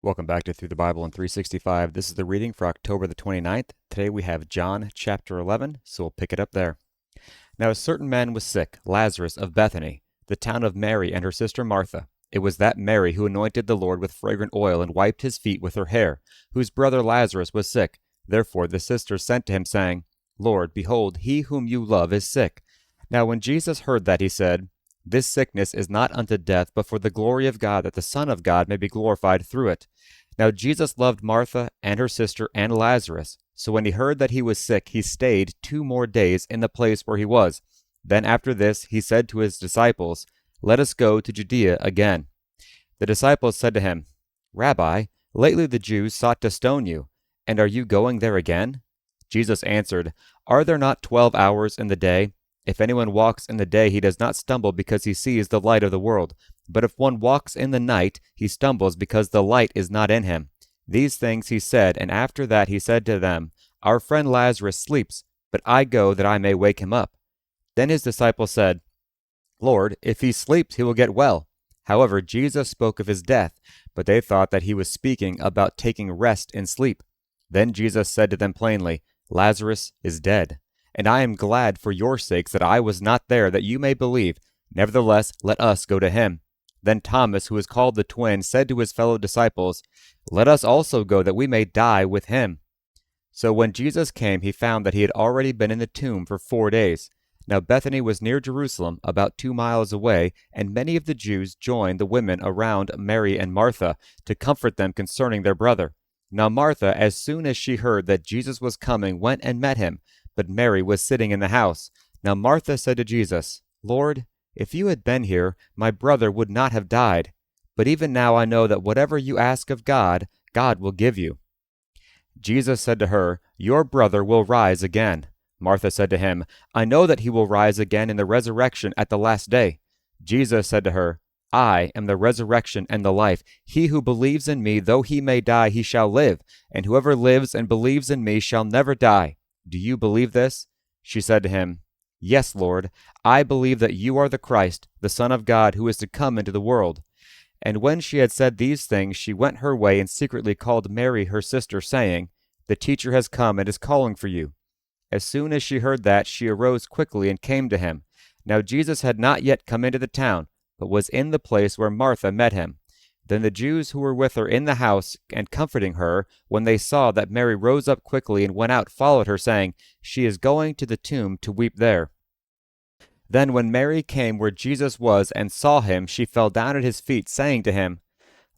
Welcome back to Through the Bible in 365. This is the reading for October the 29th. Today we have John chapter 11, so we'll pick it up there. Now a certain man was sick, Lazarus of Bethany, the town of Mary and her sister Martha. It was that Mary who anointed the Lord with fragrant oil and wiped his feet with her hair, whose brother Lazarus was sick. Therefore the sisters sent to him, saying, Lord, behold, he whom you love is sick. Now when Jesus heard that, he said, This sickness is not unto death, but for the glory of God, that the Son of God may be glorified through it. Now Jesus loved Martha and her sister and Lazarus. So when he heard that he was sick, he stayed 2 more days in the place where he was. Then after this he said to his disciples, Let us go to Judea again. The disciples said to him, Rabbi, lately the Jews sought to stone you, and are you going there again? Jesus answered, Are there not 12 hours in the day? If anyone walks in the day, he does not stumble because he sees the light of the world. But if one walks in the night, he stumbles because the light is not in him. These things he said, and after that he said to them, Our friend Lazarus sleeps, but I go that I may wake him up. Then his disciples said, Lord, if he sleeps, he will get well. However, Jesus spoke of his death, but they thought that he was speaking about taking rest in sleep. Then Jesus said to them plainly, Lazarus is dead. And I am glad for your sakes that I was not there, that you may believe. Nevertheless, let us go to him. Then Thomas, who is called the twin, said to his fellow disciples, Let us also go, that we may die with him. So when Jesus came, he found that he had already been in the tomb for 4 days. Now Bethany was near Jerusalem, about 2 miles away, and many of the Jews joined the women around Mary and Martha to comfort them concerning their brother. Now Martha, as soon as she heard that Jesus was coming, went and met him, but Mary was sitting in the house. Now Martha said to Jesus, Lord, if you had been here, my brother would not have died. But even now I know that whatever you ask of God, God will give you. Jesus said to her, Your brother will rise again. Martha said to him, I know that he will rise again in the resurrection at the last day. Jesus said to her, I am the resurrection and the life. He who believes in me, though he may die, he shall live. And whoever lives and believes in me shall never die. Do you believe this? She said to him, Yes, Lord, I believe that you are the Christ, the Son of God, who is to come into the world. And when she had said these things, she went her way and secretly called Mary her sister, saying, The teacher has come and is calling for you. As soon as she heard that, she arose quickly and came to him. Now Jesus had not yet come into the town, but was in the place where Martha met him. Then the Jews who were with her in the house and comforting her, when they saw that Mary rose up quickly and went out, followed her, saying, She is going to the tomb to weep there. Then when Mary came where Jesus was and saw him, she fell down at his feet, saying to him,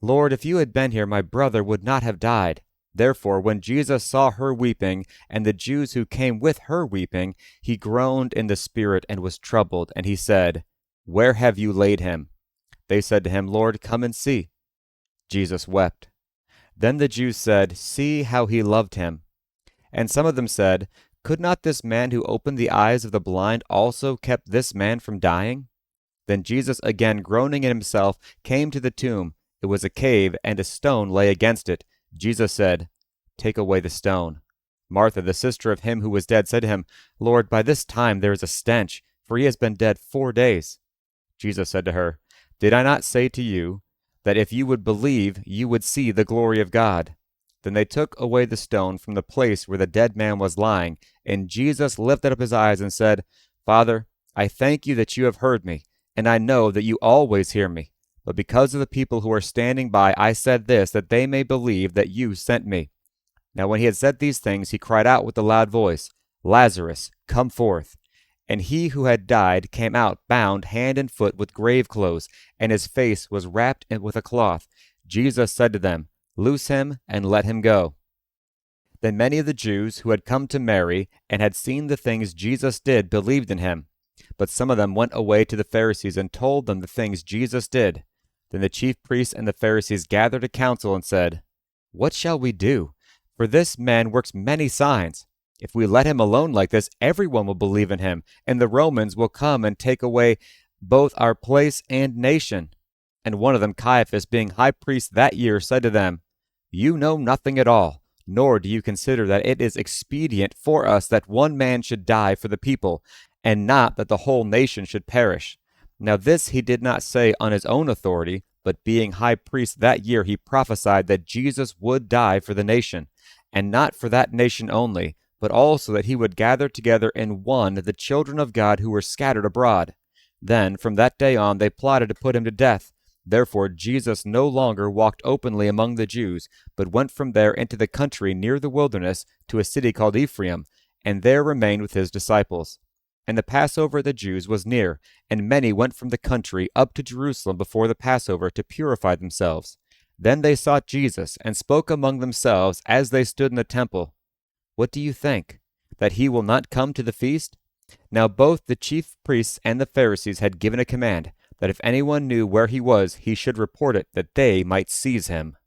Lord, if you had been here, my brother would not have died. Therefore, when Jesus saw her weeping, and the Jews who came with her weeping, he groaned in the spirit and was troubled, and he said, Where have you laid him? They said to him, Lord, come and see. Jesus wept. Then the Jews said, See how he loved him. And some of them said, Could not this man who opened the eyes of the blind also kept this man from dying? Then Jesus, again groaning in himself, came to the tomb. It was a cave, and a stone lay against it. Jesus said, Take away the stone. Martha, the sister of him who was dead, said to him, Lord, by this time there is a stench, for he has been dead 4 days. Jesus said to her, Did I not say to you, that if you would believe, you would see the glory of God? Then they took away the stone from the place where the dead man was lying, and Jesus lifted up his eyes and said, Father, I thank you that you have heard me, and I know that you always hear me. But because of the people who are standing by, I said this, that they may believe that you sent me. Now when he had said these things, he cried out with a loud voice, Lazarus, come forth. And he who had died came out, bound hand and foot with grave clothes, and his face was wrapped with a cloth. Jesus said to them, Loose him and let him go. Then many of the Jews who had come to Mary and had seen the things Jesus did believed in him. But some of them went away to the Pharisees and told them the things Jesus did. Then the chief priests and the Pharisees gathered a council and said, What shall we do? For this man works many signs. If we let him alone like this, everyone will believe in him, and the Romans will come and take away both our place and nation. And one of them, Caiaphas, being high priest that year, said to them, You know nothing at all, nor do you consider that it is expedient for us that one man should die for the people, and not that the whole nation should perish. Now this he did not say on his own authority, but being high priest that year, he prophesied that Jesus would die for the nation, and not for that nation only, but also that he would gather together in one the children of God who were scattered abroad. Then, from that day on, they plotted to put him to death. Therefore, Jesus no longer walked openly among the Jews, but went from there into the country near the wilderness to a city called Ephraim, and there remained with his disciples. And the Passover of the Jews was near, and many went from the country up to Jerusalem before the Passover to purify themselves. Then they sought Jesus, and spoke among themselves as they stood in the temple. What do you think? That he will not come to the feast? Now both the chief priests and the Pharisees had given a command, that if anyone knew where he was, he should report it, that they might seize him.